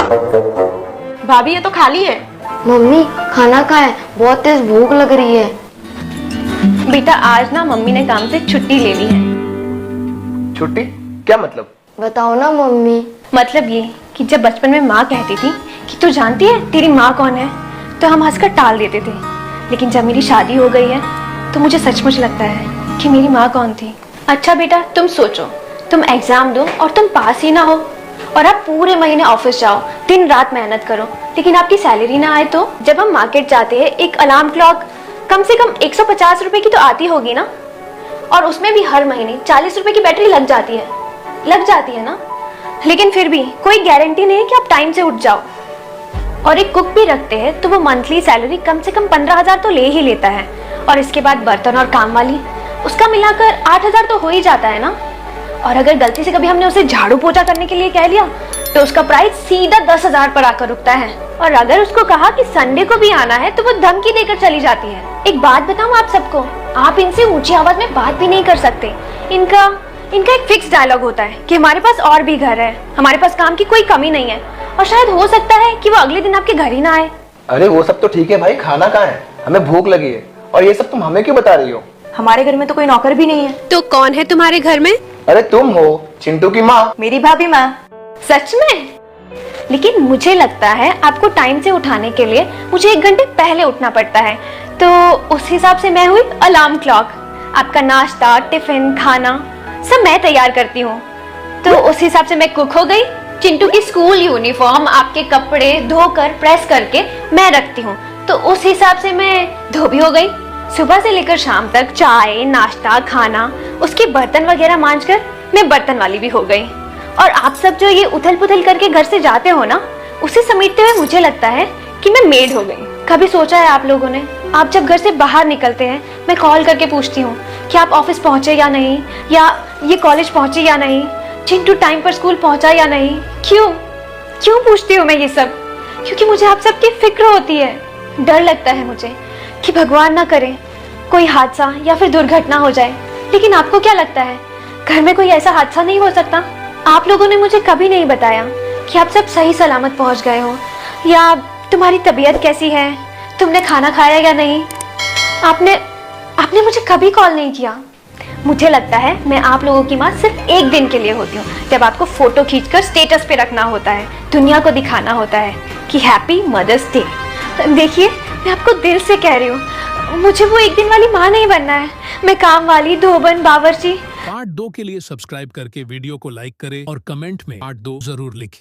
भाभी ये तो खाली है। मम्मी खाना कहाँ है? बहुत तेज भूख लग रही है। बेटा आज ना मम्मी ने काम से छुट्टी ले ली है। छुट्टी? क्या मतलब? बताओ ना मम्मी। मतलब ये कि जब बचपन में माँ कहती थी कि तू जानती है तेरी माँ कौन है, तो हम हंसकर टाल देते थे। लेकिन जब मेरी शादी हो गई है तो मुझे सचमुच लगता है कि मेरी माँ कौन थी। अच्छा बेटा तुम सोचो, तुम एग्जाम दो और तुम पास ही ना हो, और आप पूरे महीने ऑफिस जाओ, दिन रात मेहनत करो, लेकिन आपकी सैलरी ना आए तो? जब हम मार्केट जाते हैं एक अलार्म क्लॉक कम से कम 150 रुपए की तो आती होगी ना, और उसमें भी हर महीने 40 रुपए की बैटरी लग जाती है ना। लेकिन फिर भी कोई गारंटी नहीं है कि आप टाइम से उठ जाओ। और एक कुक भी रखते हैं तो वो मंथली सैलरी कम से कम 15,000 तो ले ही लेता है, और इसके बाद बर्तन और काम वाली, उसका मिलाकर 8,000 तो हो ही जाता है ना। और अगर गलती से कभी हमने उसे झाड़ू पोछा करने के लिए कह लिया तो उसका प्राइस सीधा 10,000 पर आकर रुकता है। और अगर उसको कहा कि संडे को भी आना है तो वो धमकी देकर चली जाती है। एक बात बताऊं आप सबको, आप इनसे ऊंची आवाज में बात भी नहीं कर सकते। इनका एक फिक्स डायलॉग होता है कि हमारे पास और भी घर है, हमारे पास काम की कोई कमी नहीं है, और शायद हो सकता है कि वो अगले दिन आपके घर ही ना आए। अरे वो सब तो ठीक है भाई, खाना कहाँ है? हमें भूख लगी है। और ये सब तुम हमें क्यों बता रही हो? हमारे घर में तो कोई नौकर भी नहीं है। तो कौन है तुम्हारे घर में? अरे तुम हो चिंटू की माँ। मेरी भाभी माँ। सच में? लेकिन मुझे लगता है आपको टाइम से उठाने के लिए मुझे 1 घंटे पहले उठना पड़ता है, तो उस हिसाब से मैं हुई अलार्म क्लॉक। आपका नाश्ता, टिफिन, खाना सब मैं तैयार करती हूँ, तो उस हिसाब से मैं कुक हो गई। चिंटू की स्कूल यूनिफॉर्म, आपके कपड़े धोकर प्रेस करके मैं रखती हूँ, तो उस हिसाब से मैं धोबी हो गई। सुबह से लेकर शाम तक चाय, नाश्ता, खाना, उसके बर्तन वगैरह मांजकर मैं बर्तन वाली भी हो गई। और आप सब जो ये उथल पुथल करके घर से जाते हो ना, उसे समेटते हुए मुझे लगता है कि मैं मेड हो गई। कभी सोचा है आप लोगों ने, आप जब घर से बाहर निकलते हैं मैं कॉल करके पूछती हूँ कि आप ऑफिस पहुंचे या नहीं, या ये कॉलेज पहुंचे या नहीं, चिंटू टाइम पर स्कूल पहुंचा या नहीं? क्यों पूछती हूँ मैं ये सब? क्योंकि मुझे आप सबकी फिक्र होती है। डर लगता है मुझे कि भगवान ना करे कोई हादसा या फिर दुर्घटना हो जाए। लेकिन आपको क्या लगता है, घर में कोई ऐसा हादसा नहीं हो सकता? आप लोगों ने मुझे कभी नहीं बताया कि आप सब सही सलामत पहुंच गए हो, या तुम्हारी तबीयत कैसी है, तुमने खाना खाया या नहीं। आपने मुझे कभी कॉल नहीं किया। मुझे लगता है मैं आप लोगों की माँ सिर्फ 1 दिन के लिए होती हूँ, जब आपको फोटो खींचकर स्टेटस पे रखना होता है, दुनिया को दिखाना होता है कि हैप्पी मदर्स डे। देखिए मैं आपको दिल से कह रही हूँ, मुझे वो 1 दिन वाली माँ नहीं बनना है। मैं काम वाली, धोबन, बावर्ची। पार्ट 2 के लिए सब्सक्राइब करके वीडियो को लाइक करें और कमेंट में पार्ट 2 जरूर लिखें।